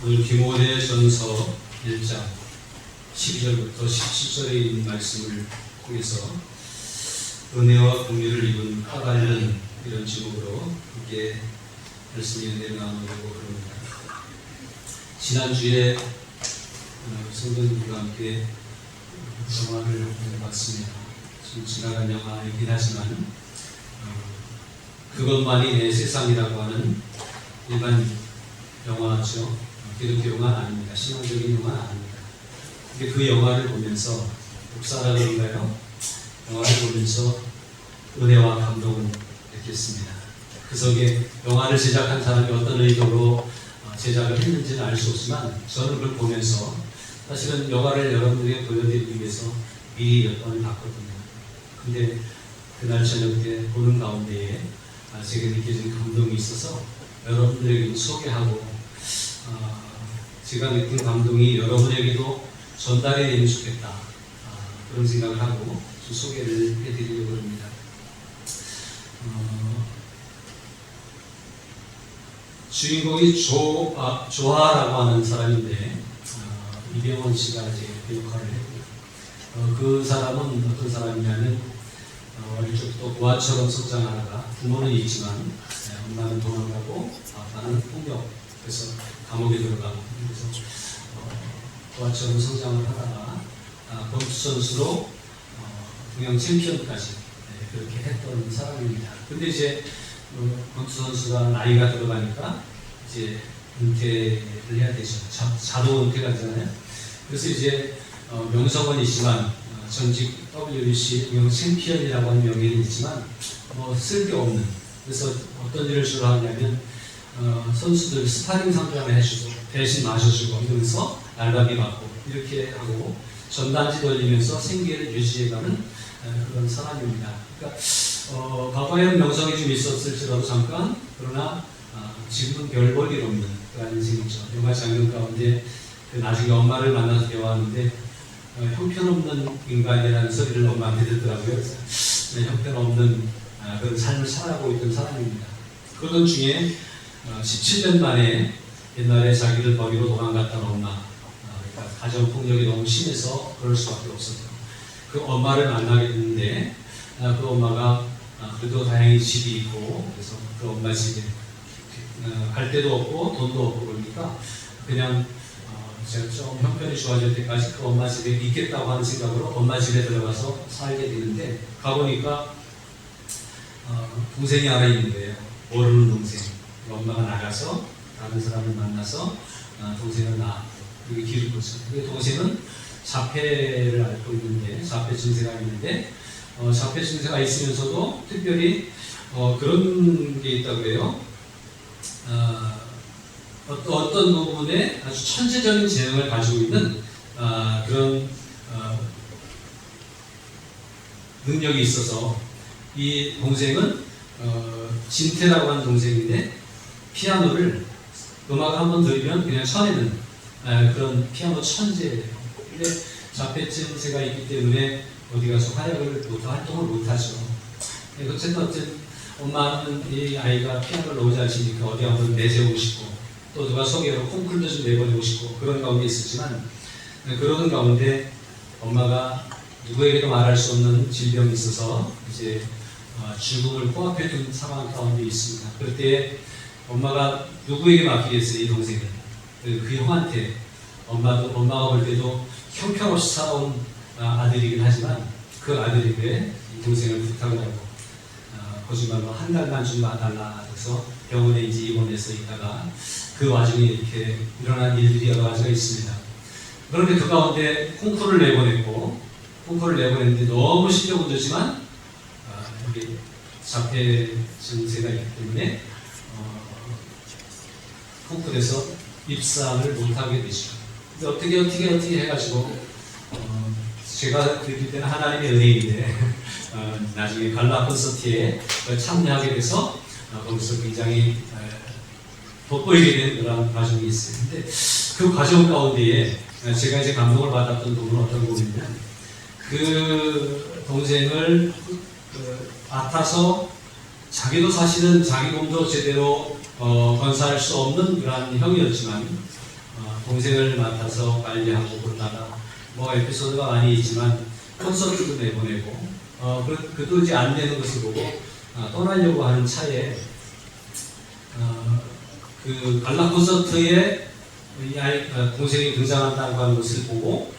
오늘 디모데전서 1장 12절부터 17절에 있는 말씀을 통해서 은혜와 공유를 입은 하갈은 이런 제목으로 함께 말씀을 내려나누려고 합니다. 지난주에 성도님들과 함께 영화를 봤습니다. 좀 지나간 영화이긴 하지만 그것만이 내 세상이라고 하는 일반 영화죠. 기독교 영화 아닙니다. 신앙적인 영화 아닙니다. 근데 그 영화를 보면서 목사라 그런가요? 영화를 보면서 은혜와 감동을 느꼈습니다. 그 속에 영화를 제작한 사람이 어떤 의도로 제작을 했는지는 알 수 없지만 저는 그걸 보면서 사실은 영화를 여러분들에게 보여드리기 위해서 미리 몇 번을 봤거든요. 근데 그날 저녁 때 보는 가운데에 제게 느껴진 감동이 있어서 여러분들에게 소개하고 제가 느낀 감동이 여러분에게도 전달이 되면 좋겠다 그런 생각을 하고 좀 소개를 해드리려고 합니다. 주인공이 조아라고 하는 사람인데 이병헌 씨가 이제 그 역할을 했고요. 그 사람은 어떤 사람이냐면 어릴 적부터 고아처럼 성장하다가 부모는 있지만 엄마는 도망가고 아빠는 폭력해서 감옥에 들어가고 그래서 고아처럼 성장을 하다가 범수 선수로 동양 챔피언까지 그렇게 했던 사람입니다. 근데 이제 범수 선수가 나이가 들어가니까 이제 은퇴를 해야 되죠. 자동 은퇴가 되잖아요. 그래서 이제 명성은 있지만 전직 WBC 동양 챔피언이라고 하는 명예는 있지만 쓸데없는, 그래서 어떤 일을 주로 하냐면 선수들 스파링 상담을 해주고 대신 마셔주고 이러면서 알바비 받고 이렇게 하고 전단지 돌리면서 생계를 유지해가는 그런 사람입니다. 그러니까 과거에는 명성이 좀 있었을지라도 잠깐, 그러나 지금은 별 볼 일 없는 그런 인생이죠. 영화 장면 가운데 나중에 엄마를 만나서 대화하는데 형편없는 인간이라는 소리를 엄마한테 듣더라고요. 형편없는 그런 삶을 살아가고 있던 사람입니다. 그러던 중에 17년 만에 옛날에 자기를 버리고 도망갔던 엄마, 그러니까 가정폭력이 너무 심해서 그럴 수밖에 없었죠. 그 엄마를 만나게 됐는데 그 엄마가 그래도 다행히 집이 있고, 그래서 그 엄마 집에 갈 데도 없고 돈도 없고 그러니까 그냥 제가 좀 형편이 좋아질 때까지 그 엄마 집에 있겠다고 하는 생각으로 엄마 집에 들어가서 살게 되는데 가보니까 동생이 하나 있는 거예요. 모르는 동생. 엄마가 나가서 다른 사람을 만나서 동생을 낳았고 그게 길을 보죠. 그 동생은 자폐를 앓고 있는데, 자폐 증세가 있는데 자폐 증세가 있으면서도 특별히 그런 게 있다고 해요. 어떤 부분에 아주 천재적인 재능을 가지고 있는 그런 능력이 있어서 이 동생은 진태라고 하는 동생인데 피아노를 음악을 한번 들으면 그냥 쳐내는 그런 피아노 천재예요. 근데 자폐증세가 있기 때문에 어디 가서 활동을 못하죠. 어쨌든 엄마는 이 아이가 피아노를 너무 잘 치니까 어디 한번 내세우고 싶고 또 누가 소개로 콩쿨도 좀 내보내고 싶고 그런 가운데 있었지만, 그러는 가운데 엄마가 누구에게도 말할 수 없는 질병이 있어서 이제 죽음을 코앞에 둔 상황 가운데 있습니다. 그럴 때 엄마가 누구에게 맡기겠어요? 이 동생은 그 형한테. 엄마가 볼 때도 형편없이 살아온 아들이긴 하지만 그 아들에게 이 동생을 부탁을 하고 거짓말로 한 달만 좀 봐달라 해서 병원에 이제 입원해서 있다가 그 와중에 이렇게 일어난 일들이 여러 가지가 있습니다. 그런데 그 가운데 콩쿠르를 내보냈는데 너무 실력은 좋지만 여기 자폐 증세가 있기 때문에 콩쿠르에서 입상을 못하게 되죠. 근데 어떻게 해가지고 제가 느낄 때는 하나님의 은혜인데 나중에 갈라 콘서트에 참여하게 돼서 거기서 굉장히 돋보이게 된 그런 과정이 있어요. 근데 그 과정 가운데에 제가 이제 감동을 받았던 부분은 어떤 부분이냐면 그 동생을 맡아서 자기도 사실은 자기 몸도 제대로 건사할 수 없는 그러한 형이었지만 동생을 맡아서 관리하고 그러다가 뭐 에피소드가 많이 있지만 콘서트도 내보내고 그도 이제 안 되는 것을 보고 떠나려고 하는 차에 그 관람 콘서트에 동생이 등장한다고 하는 것을 보고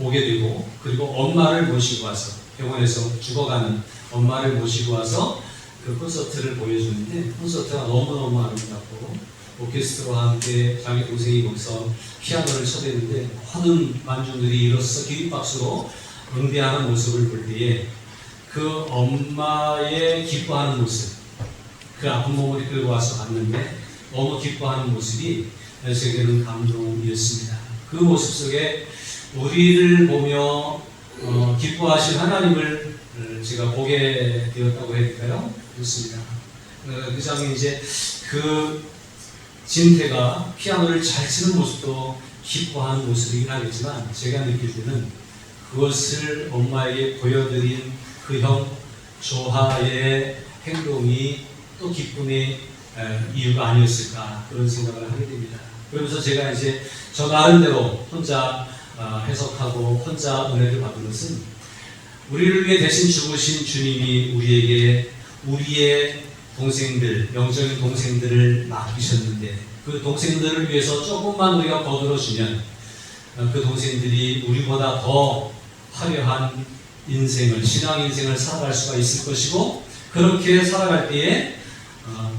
오게 되고, 그리고 엄마를 모시고 와서 병원에서 죽어가는 엄마를 모시고 와서 그 콘서트를 보여주는데, 콘서트가 너무너무 아름답고 오케스트라와 함께 자기 동생이 거기서 피아노를 쳐대는데 모든 관중들이 일어서 기립박수로 응대하는 모습을 볼 때에 그 엄마의 기뻐하는 모습, 그 아픈 몸을 이끌고 와서 봤는데 너무 기뻐하는 모습이 제게는 감동이었습니다. 그 모습 속에 우리를 보며 기뻐하신 하나님을 제가 보게 되었다고 해야 될까요? 그렇습니다. 그 장면 이제 그 진태가 피아노를 잘 치는 모습도 기뻐하는 모습이긴 하겠지만, 제가 느낄 때는 그것을 엄마에게 보여드린 그 형 조하의 행동이 또 기쁨의 이유가 아니었을까, 그런 생각을 하게 됩니다. 그러면서 제가 이제 저 나름대로 혼자 해석하고 혼자 은혜를 받은 것은, 우리를 위해 대신 죽으신 주님이 우리에게 우리의 동생들, 영적인 동생들을 맡기셨는데, 그 동생들을 위해서 조금만 우리가 거들어주면 그 동생들이 우리보다 더 화려한 인생을, 신앙 인생을 살아갈 수가 있을 것이고, 그렇게 살아갈 때에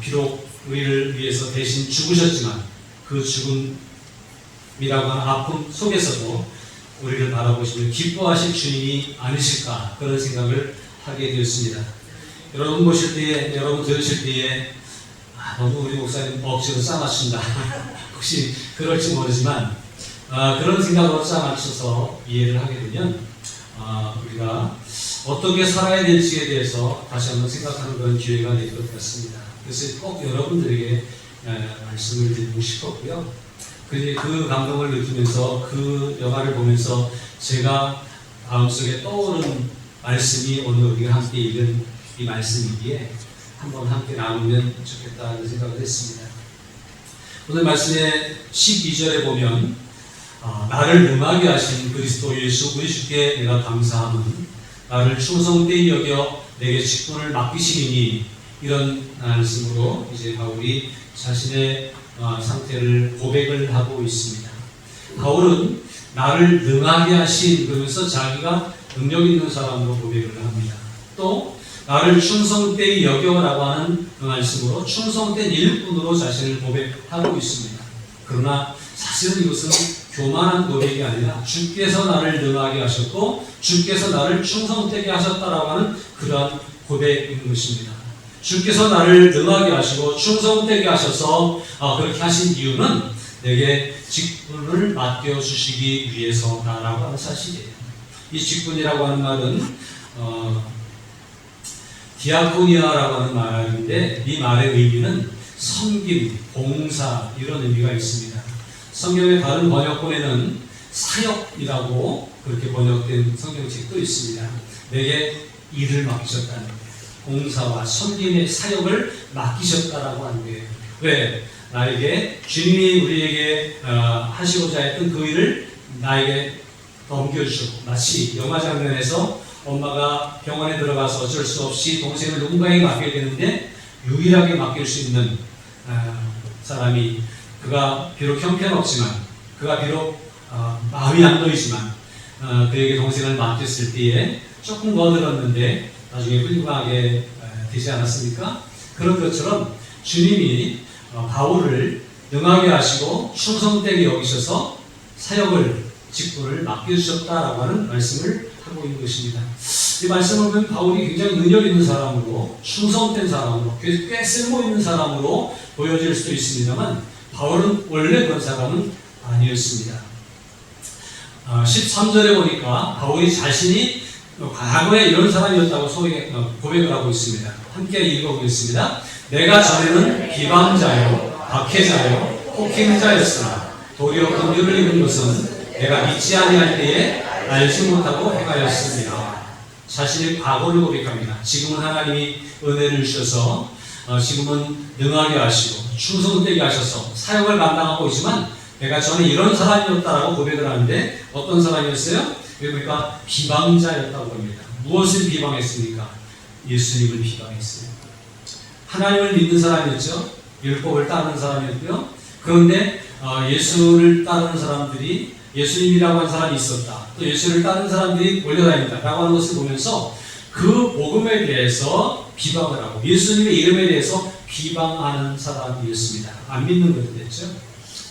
비록 우리를 위해서 대신 죽으셨지만 그 죽음이라고 하는 아픔 속에서도 우리를 바라보시며 기뻐하실 주님이 아니실까, 그런 생각을 하게 되었습니다. 여러분 보실 때에, 여러분 들으실 때에 너무 우리 목사님 억지로 짜맞춘다 혹시 그럴지 모르지만 그런 생각으로 짜맞춰서 이해를 하게 되면 우리가 어떻게 살아야 될지에 대해서 다시 한번 생각하는 그런 기회가 될 것 같습니다. 그래서 꼭 여러분들에게 말씀을 드리고 싶었고요. 그 감동을 느끼면서 그 영화를 보면서 제가 마음속에 떠오른 말씀이 오늘 우리가 함께 읽은 이 말씀이기에 한번 함께 나누면 좋겠다는 생각을 했습니다. 오늘 말씀의 12절에 보면 나를 능하게 하신 그리스도 예수 우리 주께 내가 감사함은 나를 충성되이 여겨 내게 직분을 맡기시리니, 이런 말씀으로 이제 바울이 자신의 상태를 고백을 하고 있습니다. 바울은 나를 능하게 하신, 그러면서 자기가 능력 있는 사람으로 고백을 합니다. 또 나를 충성되이 여겨라고 하는 그 말씀으로 충성된 일꾼으로 자신을 고백하고 있습니다. 그러나 사실은 이것은 교만한 고백이 아니라 주께서 나를 능하게 하셨고 주께서 나를 충성되게 하셨다라고 하는 그러한 고백인 것입니다. 주께서 나를 능하게 하시고 충성되게 하셔서 그렇게 하신 이유는 내게 직분을 맡겨주시기 위해서다라고 하는 사실이에요. 이 직분이라고 하는 말은 디아코니아라고 하는 말인데, 이 말의 의미는 섬김, 봉사, 이런 의미가 있습니다. 성경의 다른 번역본에는 사역이라고 그렇게 번역된 성경책도 있습니다. 내게 일을 맡기셨다는 거예요. 봉사와 섬김의 사역을 맡기셨다라고 하는 거예요. 왜? 나에게 주님이 우리에게 하시고자 했던 그 일을 나에게 넘겨주셨고, 마치 영화 장면에서 엄마가 병원에 들어가서 어쩔 수 없이 동생을 누군가에게 맡겨야 되는데 유일하게 맡길 수 있는 사람이, 그가 비록 형편없지만, 그가 비록 마음이 안 놓이지만 그에게 동생을 맡겼을 때에 조금 거들었는데 나중에 훌륭하게 되지 않았습니까? 그런 것처럼 주님이 바울을 능하게 하시고 충성되게 여기셔서 사역을, 직분을 맡겨주셨다라고 하는 말씀을 하고 있는 것입니다. 이 말씀을 보면 바울이 굉장히 능력 있는 사람으로, 충성된 사람으로, 꽤 쓸모 있는 사람으로 보여질 수도 있습니다만, 바울은 원래 그런 사람은 아니었습니다. 13절에 보니까 바울이 자신이 과거에 이런 사람이었다고 고백을 하고 있습니다. 함께 읽어보겠습니다. 내가 전에는 비방자요, 박해자요, 폭행자였으나 도리어 긍휼을 입은 것은 내가 믿지 아니할 때에 알지 못하고 행하였습니다. 자신의 과거를 고백합니다. 지금은 하나님이 은혜를 주셔서 지금은 능하게 하시고 충성되게 하셔서 사역을 감당하고 있지만 내가 전에 이런 사람이었다라고 고백을 하는데 어떤 사람이었어요? 여기 보니까 비방자였다고 합니다. 무엇을 비방했습니까? 예수님을 비방했어요. 하나님을 믿는 사람이었죠. 율법을 따르는 사람이었고요. 그런데 예수를 따르는 사람들이 예수님이라고 하는 사람이 있었다. 또 예수를 따르는 사람들이 몰려다닌다라고 하는 것을 보면서 그 복음에 대해서 비방을 하고 예수님의 이름에 대해서 비방하는 사람이었습니다. 안 믿는 것도 됐죠.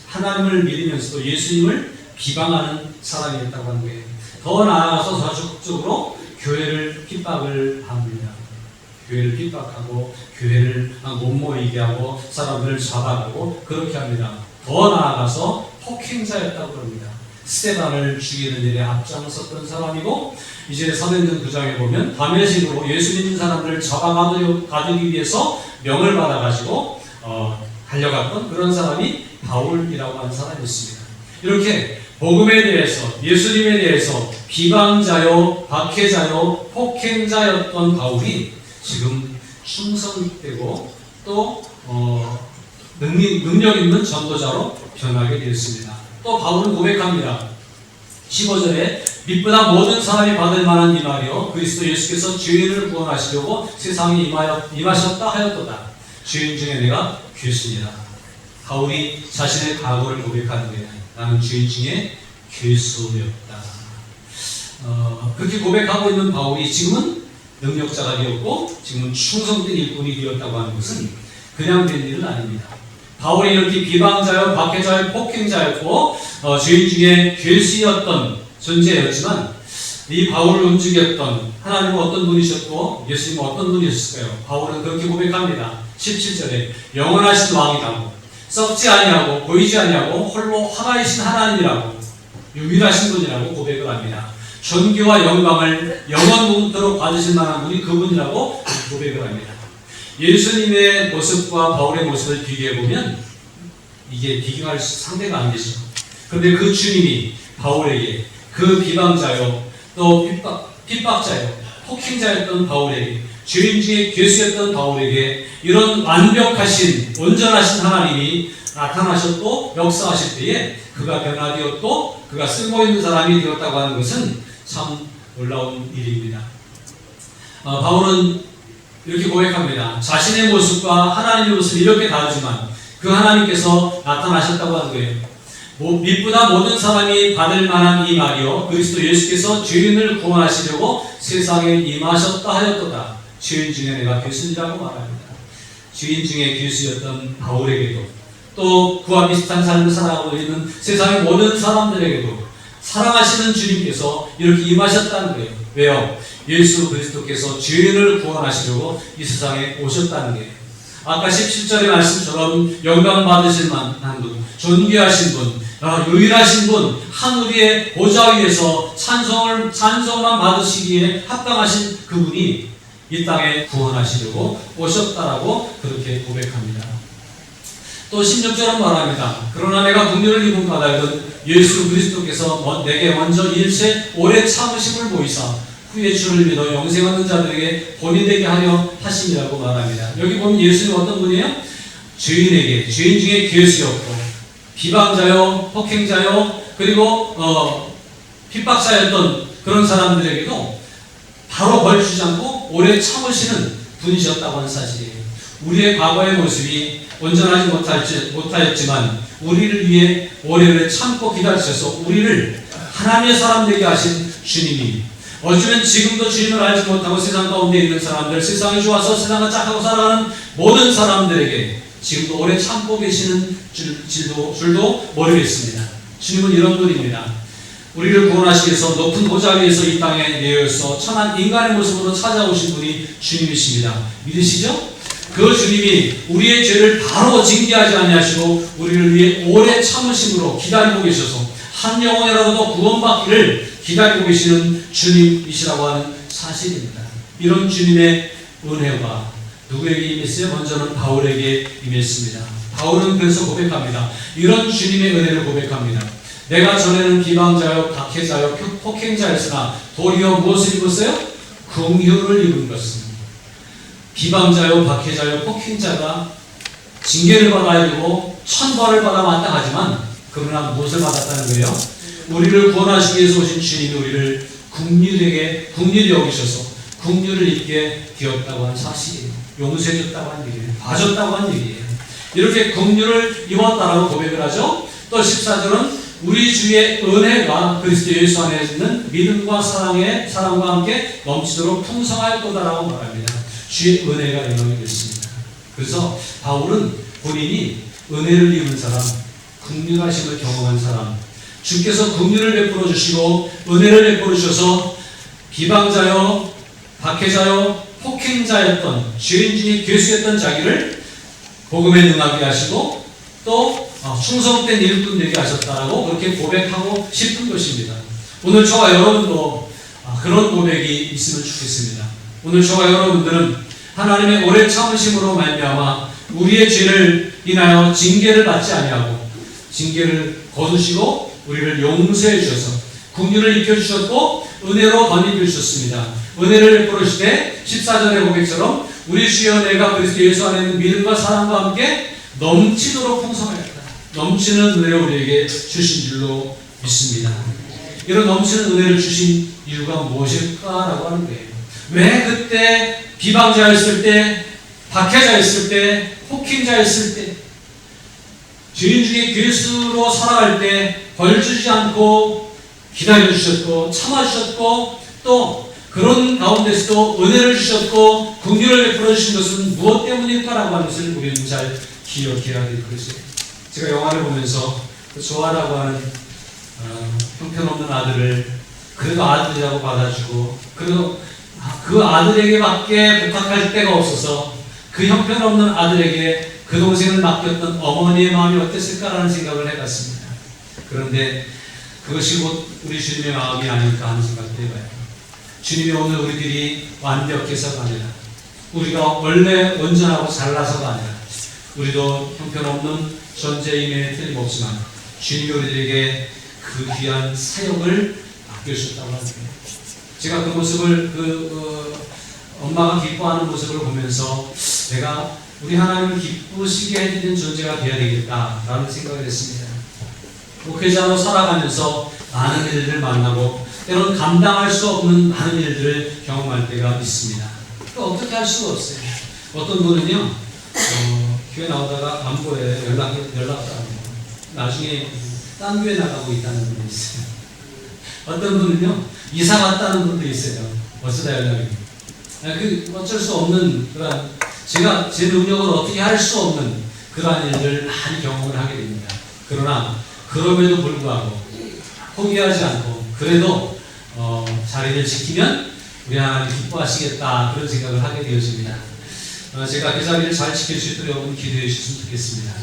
하나님을 믿으면서도 예수님을 비방하는 사람이었다고 하는 거예요. 더 나아가서 전적으로 교회를 핍박을 합니다. 교회를 핍박하고 교회를 못 모이게 하고 사람들을 잡아가고 그렇게 합니다. 더 나아가서 폭행자였다고 합니다. 스데반을 죽이는 일에 앞장섰던 사람이고 이제 사도행전 9장에 보면 담에색으로 예수 믿는 사람들을 잡아가두기 위해서 명을 받아가지고 달려갔던 그런 사람이 바울이라고 하는 사람이었습니다. 이렇게 복음에 대해서 예수님에 대해서 비방자요, 박해자요, 폭행자였던 바울이 지금 충성되고 또 능력 있는 전도자로 변하게 되었습니다. 또 바울은 고백합니다. 15절에 빛보다 모든 사람이 받을 만한 이 말이요 그리스도 예수께서 죄인을 구원하시려고 세상에 임하셨다 하였도다. 죄인 중에 내가 괴수니라. 바울이 자신의 과거를 고백하는 거예요. 나는 죄인 중에 괴수였다. 그렇게 고백하고 있는 바울이 지금은 능력자가 되었고 지금은 충성된 일꾼이 되었다고 하는 것은 그냥 된 일은 아닙니다. 바울이 이렇게 비방자요, 박해자요, 폭행자였고 죄인 중에 괴수였던 존재였지만 이 바울을 움직였던 하나님은 어떤 분이셨고 예수님은 어떤 분이셨을까요? 바울은 그렇게 고백합니다. 17절에 영원하신 왕이라고 썩지 아니하고 보이지 아니하고 홀로 하나이신 하나님이라고 유일하신 분이라고 고백을 합니다. 존귀와 영광을 영원토록 받으실 만한 분이 그분이라고 고백을 합니다. 예수님의 모습과 바울의 모습을 비교해보면 이게 비교할 상대가 안 되죠. 그런데 그 주님이 바울에게 그 비방자요 또 핍박자요 폭행자였던 바울에게 죄인 중에 괴수였던 바울에게 이런 완벽하신 온전하신 하나님이 나타나셨고 역사하실 때에 그가 변화되었고 그가 쓸모있는 사람이 되었다고 하는 것은 참 놀라운 일입니다. 바울은 이렇게 고백합니다. 자신의 모습과 하나님의 모습이 이렇게 다르지만 그 하나님께서 나타나셨다고 하는 거예요. 빛보다 모든 사람이 받을 만한 이 말이요 그리스도 예수께서 죄인을 구원하시려고 세상에 임하셨다 하였도다. 죄인 중에 내가 괴수니라고 말합니다. 죄인 중에 괴수였던 바울에게도 또 그와 비슷한 삶을 살아가고 있는 세상의 모든 사람들에게도 사랑하시는 주님께서 이렇게 임하셨다는 거예요. 왜요? 예수 그리스도께서 죄인을 구원하시려고 이 세상에 오셨다는 거예요. 아까 17절의 말씀처럼 영광 받으실 만한 분, 존귀하신 분, 유일하신 분, 하늘의 보좌 위에서 찬송만 받으시기에 합당하신 그분이 이 땅에 구원하시려고 오셨다라고 그렇게 고백합니다. 또 16절은 말합니다. 그러나 내가 긍휼을 입은 바다였던 예수 그리스도께서 내게 먼저 일체 오래 참으심을 보이사 후에 주를 믿어 영생 얻는 자들에게 본이 되게 하려 하심이라고 말합니다. 여기 보면 예수님 어떤 분이에요? 죄인에게, 죄인 중에 괴수였고 비방자요, 폭행자요, 그리고 핍박자였던 그런 사람들에게도 바로 벌 주지 않고 오래 참으시는 분이셨다고 하는 사실이에요. 우리의 과거의 모습이 온전하지 못하였지만 우리를 위해 오래오래 참고 기다리셔서 우리를 하나님의 사람 되게 하신 주님이 어쩌면 지금도 주님을 알지 못하고 세상 가운데 있는 사람들, 세상이 좋아서 세상을 짝하고 살아가는 모든 사람들에게 지금도 오래 참고 계시는 줄도 모르겠습니다. 주님은 이런 분입니다. 우리를 구원하시기 위해서 높은 보좌 위에서 이 땅에 내어서 천한 인간의 모습으로 찾아오신 분이 주님이십니다. 믿으시죠? 그 주님이 우리의 죄를 바로 징계하지 아니하시고 우리를 위해 오래 참으심으로 기다리고 계셔서 한 영혼이라도 구원받기를 기다리고 계시는 주님이시라고 하는 사실입니다. 이런 주님의 은혜가 누구에게 임했어요? 먼저는 바울에게 임했습니다. 바울은 그래서 고백합니다. 이런 주님의 은혜를 고백합니다. 내가 전에는 비방자요, 박해자요, 폭행자였으나 도리어 무엇을 입었어요? 긍휼을 입은 것입니다. 비방자요, 박해자요, 폭행자가 징계를 받아야 되고 천벌을 받아 마땅하지만 그러나 무엇을 받았다는 거예요? 우리를 구원하시기 위해서 오신 주님이 우리를 국률이 여기셔서 국률을 입게 되었다고 하는 사실이에요. 용서해줬다고 하는 얘기예요. 봐줬다고 하는 얘기예요. 이렇게 국률을 입었다라고 고백을 하죠. 또 14절은 우리 주의 은혜가 그리스도 예수 안에 있는 믿음과 사랑과 함께 넘치도록 풍성하였도다라고 말합니다. 주의 은혜가 영향이 됐습니다. 그래서 바울은 본인이 은혜를 입은 사람, 긍휼하심을 경험한 사람, 주께서 긍휼을 베풀어 주시고 은혜를 베풀어 주셔서 비방자요, 박해자요, 폭행자였던 죄인 중에 괴수였던 자기를 복음에 능하게 하시고 또 충성된 일꾼 되게 하셨다라고 그렇게 고백하고 싶은 것입니다. 오늘 저와 여러분도 그런 고백이 있으면 좋겠습니다. 오늘 저와 여러분들은 하나님의 오래 참으심으로 말미암아 우리의 죄를 인하여 징계를 받지 아니하고 징계를 거두시고 우리를 용서해 주셔서 긍휼을 입혀 주셨고 은혜로 덧입혀 주셨습니다. 은혜를 베풀어 주시되 14절의 고백처럼 우리 주의 은혜가 그리스도 예수 안에 있는 믿음과 사랑과 함께 넘치도록 풍성하였다. 넘치는 은혜를 우리에게 주신 줄로 믿습니다. 이런 넘치는 은혜를 주신 이유가 무엇일까라고 하는 거예요. 왜 그때 비방자였을 때, 박해자였을 때, 폭행자였을 때, 죄인 중에 괴수로 살아갈 때 벌 주지 않고 기다려주셨고 참아주셨고 또 그런 가운데서도 은혜를 주셨고 긍휼을 베풀어 주신 것은 무엇 때문일까라고 하는 것을 우리는 잘 기억해야 될 것이에요. 제가 영화를 보면서 조아라고 하는 형편없는 아들을 그래도 아들이라고 받아주고 그래도 그 아들에게밖에 부탁할 데가 없어서 그 형편없는 아들에게 그 동생을 맡겼던 어머니의 마음이 어땠을까라는 생각을 해봤습니다. 그런데 그것이 곧 우리 주님의 마음이 아닐까 하는 생각도 해봐요. 주님이 오늘 우리들이 완벽해서가 아니라 우리가 원래 온전하고 잘나서가 아니라 우리도 형편없는 존재임에 틀림없지만 주님이 우리들에게 그 귀한 사역을 맡겨주셨다고 하는 거예요. 제가 그 모습을 엄마가 기뻐하는 모습을 보면서 내가 우리 하나님을 기쁘시게 해주는 존재가 되어야 되겠다라는 생각을 했습니다. 목회자로 살아가면서 많은 일들을 만나고 때로는 감당할 수 없는 많은 일들을 경험할 때가 있습니다. 어떻게 할 수가 없어요. 어떤 분은요 교회 나오다가 안 보여요. 연락도 안 해요. 나중에 딴 교회 나가고 있다는 분도 있어요. 어떤 분은요 이사 갔다는 분도 있어요. 어쩌다 연락이. 어쩔 수 없는 그런 제가 제 능력으로 어떻게 할 수 없는 그러한 일들 많이 경험을 하게 됩니다. 그러나 그럼에도 불구하고 포기하지 않고 그래도 자리를 지키면 우리 하나님 기뻐하시겠다 그런 생각을 하게 되어집니다. 제가 그 자리를 잘 지킬 수 있도록 여러분 기도해 주셨으면 좋겠습니다.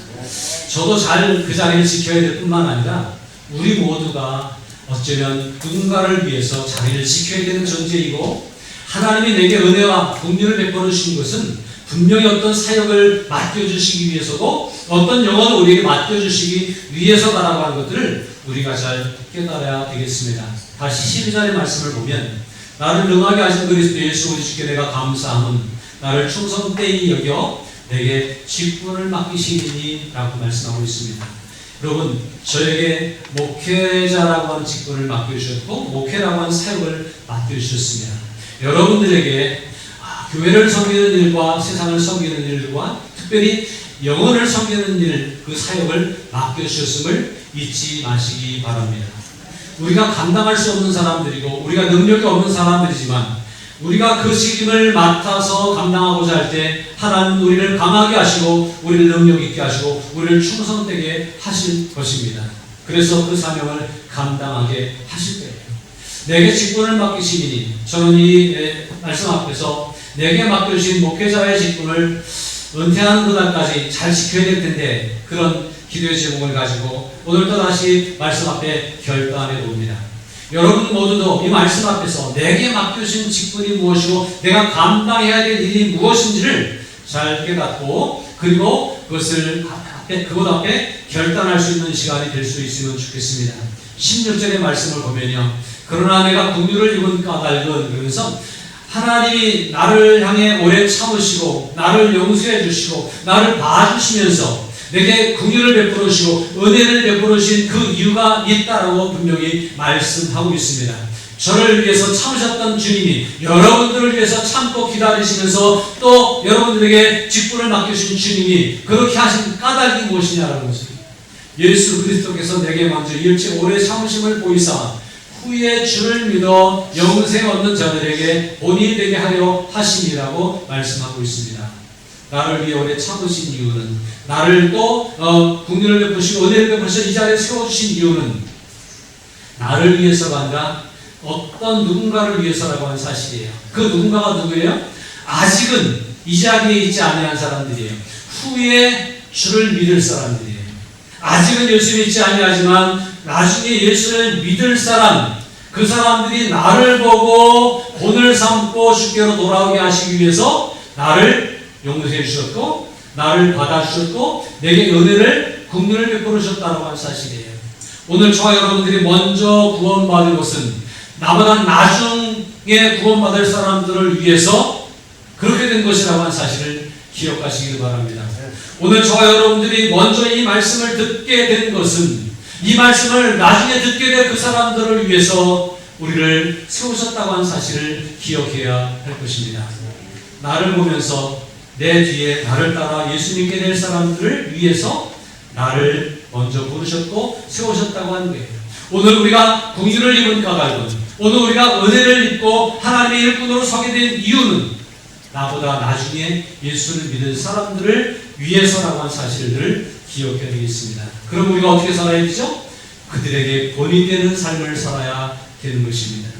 저도 잘 그 자리를 지켜야 될 뿐만 아니라 우리 모두가 어쩌면 누군가를 위해서 자리를 지켜야 되는 존재이고 하나님이 내게 은혜와 긍휼을 베풀어 주신 것은 분명히 어떤 사역을 맡겨주시기 위해서고 어떤 영혼을 우리에게 맡겨주시기 위해서다라고 하는 것들을 우리가 잘 깨달아야 되겠습니다. 다시 12절의 말씀을 보면 나를 능하게 하신 그리스도 예수 우리 주께 내가 감사함은 나를 충성되이 여겨 내게 직분을 맡기시니 라고 말씀하고 있습니다. 여러분 저에게 목회자라고 하는 직분을 맡겨주셨고 목회라고 하는 사역을 맡겨주셨습니다. 여러분들에게 교회를 섬기는 일과 세상을 섬기는 일과 특별히 영혼을 섬기는 일, 그 사역을 맡겨주셨음을 잊지 마시기 바랍니다. 우리가 감당할 수 없는 사람들이고 우리가 능력이 없는 사람들이지만 우리가 그 책임을 맡아서 감당하고자 할 때 하나님은 우리를 강하게 하시고 우리를 능력 있게 하시고 우리를 충성되게 하실 것입니다. 그래서 그 사명을 감당하게 하실 거예요. 내게 직분을 맡기시니 저는 이 말씀 앞에서 내게 맡겨주신 목회자의 직분을 은퇴하는 그날까지 잘 지켜야 될 텐데 그런 기도의 제목을 가지고 오늘 또다시 말씀 앞에 결단해 봅니다. 여러분 모두도 이 말씀 앞에서 내게 맡겨주신 직분이 무엇이고 내가 감당해야 될 일이 무엇인지를 잘 깨닫고 그리고 그것 앞에 결단할 수 있는 시간이 될 수 있으면 좋겠습니다. 16절의 말씀을 보면요. 그러나 내가 긍휼을 입은 까닭은 그러면서 하나님이 나를 향해 오래 참으시고 나를 용서해 주시고 나를 봐주시면서 내게 긍휼을 베풀어 주시고 은혜를 베풀어 주신 그 이유가 있다라고 분명히 말씀하고 있습니다. 저를 위해서 참으셨던 주님이 여러분들을 위해서 참고 기다리시면서 또 여러분들에게 직분을 맡겨주신 주님이 그렇게 하신 까닭이 무엇이냐라는 것을 예수 그리스도께서 내게 먼저 일체 오래 참으심을 보이사 후에 주를 믿어 영생 얻는 자들에게 본이 되게 하려 하심이라고 말씀하고 있습니다. 나를 위해 오래 참으신 이유는 나를 또 긍휼을 베푸시고 은혜를 베푸셔 이 자리에 세워주신 이유는 나를 위해서가 아니라 어떤 누군가를 위해서라고 하는 사실이에요. 그 누군가가 누구예요? 아직은 이 자리에 있지 아니한 사람들이에요. 후에 주를 믿을 사람들이에요. 아직은 예수 믿지 아니하지만 나중에 예수를 믿을 사람, 그 사람들이 나를 보고 본을 삼고 주께로 돌아오게 하시기 위해서 나를 용서해 주셨고 나를 받아주셨고 내게 은혜를 긍휼을 베풀어 주셨다고 하는 사실이에요. 오늘 저와 여러분들이 먼저 구원받은 것은 나보다 나중에 구원받을 사람들을 위해서 그렇게 된 것이라고 하는 사실을 기억하시길 바랍니다. 오늘 저와 여러분들이 먼저 이 말씀을 듣게 된 것은 이 말씀을 나중에 듣게 될 그 사람들을 위해서 우리를 세우셨다고 하는 사실을 기억해야 할 것입니다. 나를 보면서 내 뒤에 나를 따라 예수 믿게 될 사람들을 위해서 나를 먼저 부르셨고 세우셨다고 하는 거예요. 오늘 우리가 긍휼을 입은 까닭은 오늘 우리가 은혜를 입고 하나님의 일꾼으로 서게 된 이유는 나보다 나중에 예수를 믿을 사람들을 위해서라고 하는 사실을 기억해야 되겠습니다. 그럼 우리가 어떻게 살아야 되죠? 그들에게 본이 되는 삶을 살아야 되는 것입니다.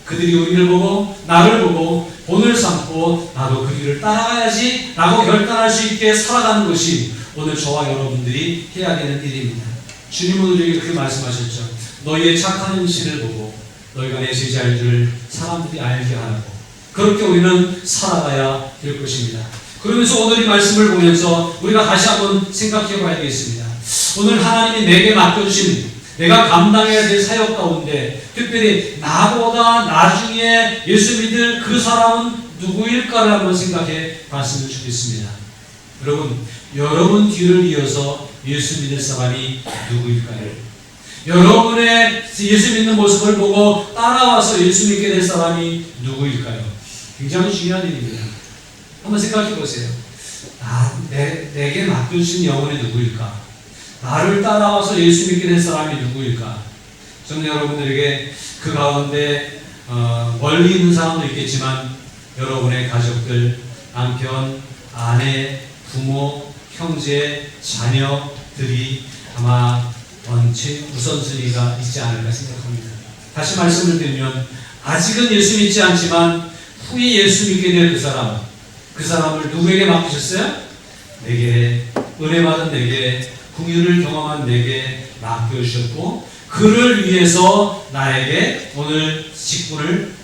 그들이 우리를 보고 나를 보고 본을 삼고 나도 그 길을 따라가야지 라고 결단할 수 있게 살아가는 것이 오늘 저와 여러분들이 해야 되는 일입니다. 주님은 우리에게 그렇게 말씀하셨죠. 너희의 착한 행실을 보고 너희가 내 제자인 줄 사람들이 알게 하라고. 그렇게 우리는 살아가야 될 것입니다. 그러면서 오늘 이 말씀을 보면서 우리가 다시 한번 생각해 봐야 되겠습니다. 오늘 하나님이 내게 맡겨주신 내가 감당해야 될 사역 가운데 특별히 나보다 나중에 예수 믿을 그 사람은 누구일까를 한번 생각해 봤으면 좋겠습니다. 여러분 뒤를 이어서 예수 믿을 사람이 누구일까요? 여러분의 예수 믿는 모습을 보고 따라와서 예수 믿게 될 사람이 누구일까요? 굉장히 중요한 일입니다. 한번 생각해 보세요. 내게 맡겨주신 영혼이 누구일까? 나를 따라와서 예수 믿게 된 사람이 누구일까? 저는 여러분들에게 그 가운데 멀리 있는 사람도 있겠지만 여러분의 가족들, 남편, 아내, 부모, 형제, 자녀들이 아마 우선순위가 있지 않을까 생각합니다. 다시 말씀을 드리면 아직은 예수 믿지 않지만 후에 예수 믿게 될 그 사람을 누구에게 맡기셨어요? 내게 은혜 받은 내게 긍휼을 경험한 내게 맡겨주셨고 그를 위해서 나에게 오늘 직분을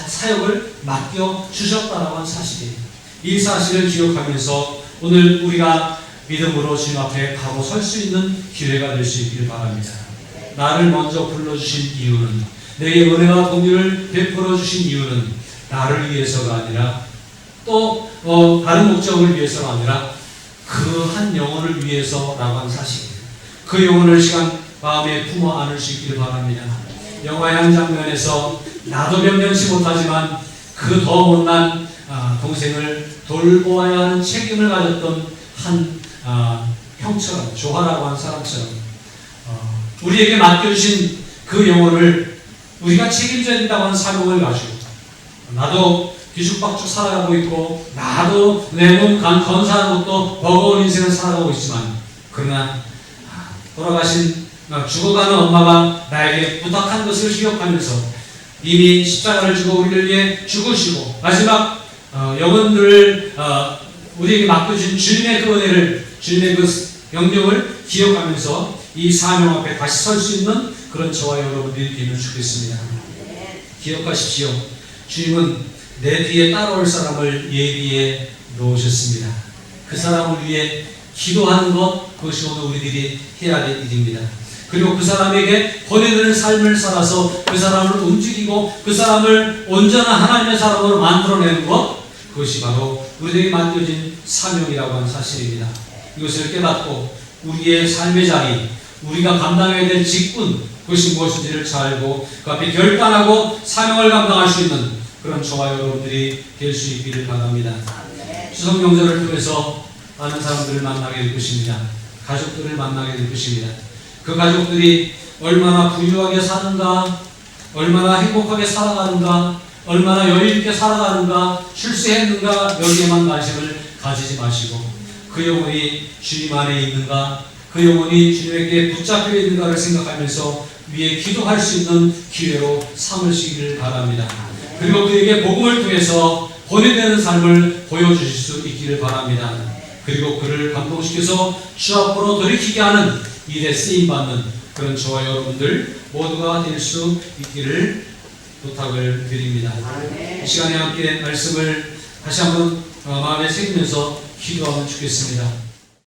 사역을 맡겨주셨다라고 하는 사실이에요. 이 사실을 기억하면서 오늘 우리가 믿음으로 주님 앞에 가고 설 수 있는 기회가 될 수 있기를 바랍니다. 나를 먼저 불러주신 이유는 내게 은혜와 긍휼을 베풀어 주신 이유는 나를 위해서가 아니라 또 다른 목적을 위해서가 아니라 그 한 영혼을 위해서라고 하는 사실이에요. 그 영혼을 시간 마음에 품어 안을 수 있기를 바랍니다. 영화의 한 장면에서 나도 변변치 못하지만 그 더 못난 동생을 돌보아야 하는 책임을 가졌던 한 형처럼 조하라고 하는 사람처럼 우리에게 맡겨주신 그 영혼을 우리가 책임져야 된다고 하는 사명을 가지고 나도 뒤죽박죽 살아가고 있고 나도 내 몸 건사한 것도 버거운 인생을 살아가고 있지만 그러나 돌아가신 죽어가는 엄마가 나에게 부탁한 것을 기억하면서 이미 십자가를 지고 우리를 위해 죽으시고 마지막 영혼들을 우리에게 맡겨준 주님의 그 은혜를 주님의 그 명령을 기억하면서 이 사명 앞에 다시 설 수 있는 그런 저와 여러분들이 되면 좋겠습니다. 기억하십시오. 주님은 내 뒤에 따라올 사람을 예비해 놓으셨습니다. 그 사람을 위해 기도하는 것, 그것이 오늘 우리들이 해야 될 일입니다. 그리고 그 사람에게 본인의 삶을 살아서 그 사람을 움직이고 그 사람을 온전한 하나님의 사람으로 만들어내는 것, 그것이 바로 우리에게 맡겨진 사명이라고 하는 사실입니다. 이것을 깨닫고 우리의 삶의 자리, 우리가 감당해야 될 직분, 그것이 무엇인지를 잘 알고 그 앞에 결단하고 사명을 감당할 수 있는 그런 저와 여러분들이 될 수 있기를 바랍니다. 추석 명절을 통해서 많은 사람들을 만나게 될 것입니다. 가족들을 만나게 될 것입니다. 그 가족들이 얼마나 부유하게 사는가, 얼마나 행복하게 살아가는가, 얼마나 여유있게 살아가는가, 출세했는가, 여기에만 관심을 가지지 마시고 그 영혼이 주님 안에 있는가, 그 영혼이 주님에게 붙잡혀 있는가를 생각하면서 위에 기도할 수 있는 기회로 삼으시기를 바랍니다. 그리고 그에게 복음을 통해서 본인되는 삶을 보여주실 수 있기를 바랍니다. 그리고 그를 감동시켜서 주 앞으로 돌이키게 하는 일에 쓰임받는 그런 저와 여러분들 모두가 될 수 있기를 부탁을 드립니다. 이 시간에 함께 말씀을 다시 한번 마음에 새기면서 기도하면 좋겠습니다.